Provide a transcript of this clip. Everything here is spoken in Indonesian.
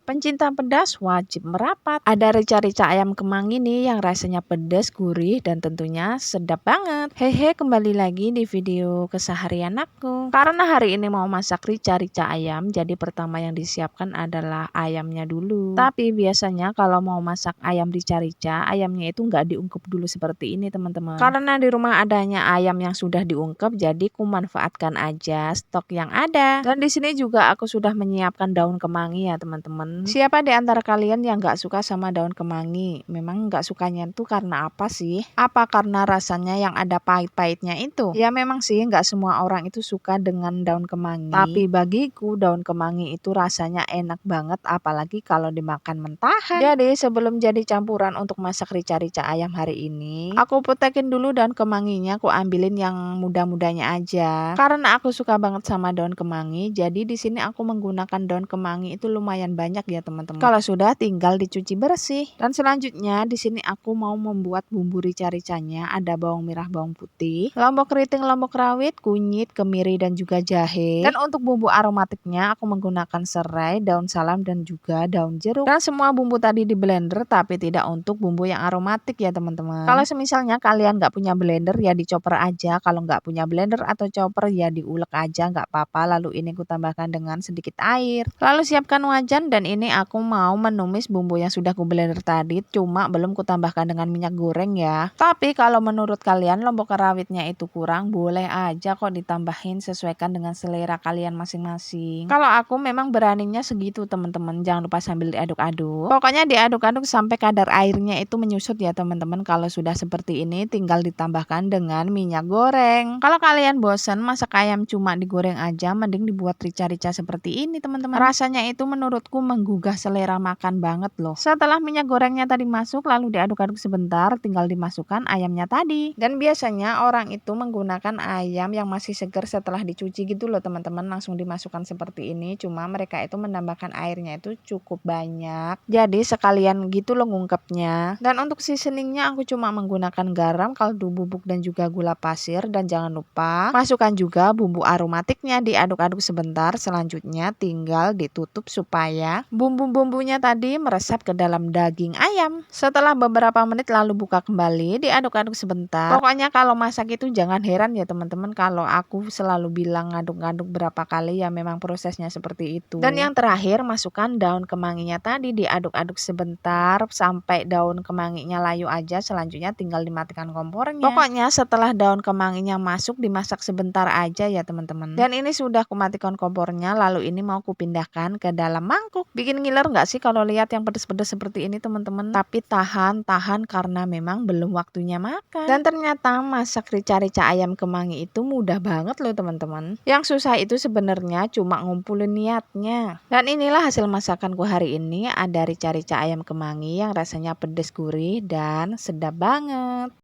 Pencinta pedas wajib merapat. Ada rica-rica ayam kemangi nih yang rasanya pedas, gurih, dan tentunya sedap banget. Hehe, kembali lagi di video keseharian aku. Karena hari ini mau masak rica-rica ayam, jadi pertama yang disiapkan adalah ayamnya dulu. Tapi biasanya kalau mau masak ayam rica-rica, ayamnya itu nggak diungkep dulu seperti ini teman-teman. Karena di rumah adanya ayam yang sudah diungkep, jadi kumanfaatkan aja stok yang ada. Dan di sini juga aku sudah menyiapkan daun kemangi ya teman-teman. Siapa di antara kalian yang nggak suka sama daun kemangi? Memang nggak sukanya itu karena apa sih? Apa karena rasanya yang ada pahit-pahitnya itu? Ya memang sih nggak semua orang itu suka dengan daun kemangi. Tapi bagiku daun kemangi itu rasanya enak banget apalagi kalau dimakan mentahan. Jadi sebelum jadi campuran untuk masak rica-rica ayam hari ini, aku petekin dulu daun kemanginya, aku ambilin yang muda-mudanya aja. Karena aku suka banget sama daun kemangi, jadi di sini aku menggunakan daun kemangi itu lumayan banyak ya teman-teman. Kalau sudah tinggal dicuci bersih. Dan selanjutnya di sini aku mau membuat bumbu rica-ricanya. Ada bawang merah, bawang putih, lombok keriting, lombok rawit, kunyit, kemiri dan juga jahe. Dan untuk bumbu aromatiknya aku menggunakan serai, daun salam dan juga daun jeruk. Dan semua bumbu tadi di blender tapi tidak untuk bumbu yang aromatik ya teman-teman. Kalau misalnya kalian nggak punya blender ya dicoper aja. Kalau nggak punya blender atau chopper ya diulek aja nggak apa-apa. Lalu ini ku tambahkan dengan sedikit air. Lalu siapkan wajan dan ini aku mau menumis bumbu yang sudah ku blender tadi, cuma belum ku tambahkan dengan minyak goreng ya. Tapi kalau menurut kalian lombok rawitnya itu kurang, boleh aja kok ditambahin, sesuaikan dengan selera kalian masing-masing. Kalau aku memang beraninya segitu teman-teman, jangan lupa sambil diaduk-aduk. Pokoknya diaduk-aduk sampai kadar airnya itu menyusut ya teman-teman. Kalau sudah seperti ini tinggal ditambahkan dengan minyak goreng. Kalau kalian bosan masak ayam cuma digoreng aja, mending dibuat rica-rica seperti ini teman-teman. Rasanya itu menurutku menggugah selera makan banget loh. Setelah minyak gorengnya tadi masuk, lalu diaduk-aduk sebentar, tinggal dimasukkan ayamnya tadi. Dan biasanya orang itu menggunakan ayam yang masih segar setelah dicuci gitu loh teman-teman, langsung dimasukkan seperti ini. Cuma mereka itu menambahkan airnya itu cukup banyak, jadi sekalian gitu loh ngungkepnya. Dan untuk seasoningnya aku cuma menggunakan garam, kaldu bubuk dan juga gula pasir. Dan jangan lupa masukkan juga bumbu aromatiknya, diaduk-aduk sebentar. Selanjutnya tinggal ditutup supaya bumbu-bumbunya tadi meresap ke dalam daging ayam. Setelah beberapa menit lalu buka kembali, diaduk-aduk sebentar. Pokoknya kalau masak itu jangan heran ya teman-teman kalau aku selalu bilang ngaduk-ngaduk berapa kali, ya memang prosesnya seperti itu. Dan yang terakhir masukkan daun kemanginya tadi, diaduk-aduk sebentar sampai daun kemanginya layu aja. Selanjutnya tinggal dimatikan kompornya. Pokoknya setelah daun kemanginya masuk dimasak sebentar aja ya teman-teman. Dan ini sudah kumatikan kompornya, lalu ini mau kupindahkan ke dalam mangkuk. Bikin ngiler nggak sih kalau lihat yang pedes-pedes seperti ini teman-teman? Tapi tahan karena memang belum waktunya makan. Dan ternyata masak rica-rica ayam kemangi itu mudah banget loh teman-teman. Yang susah itu sebenarnya cuma ngumpulin niatnya. Dan inilah hasil masakanku hari ini. Ada rica-rica ayam kemangi yang rasanya pedes, gurih, dan sedap banget.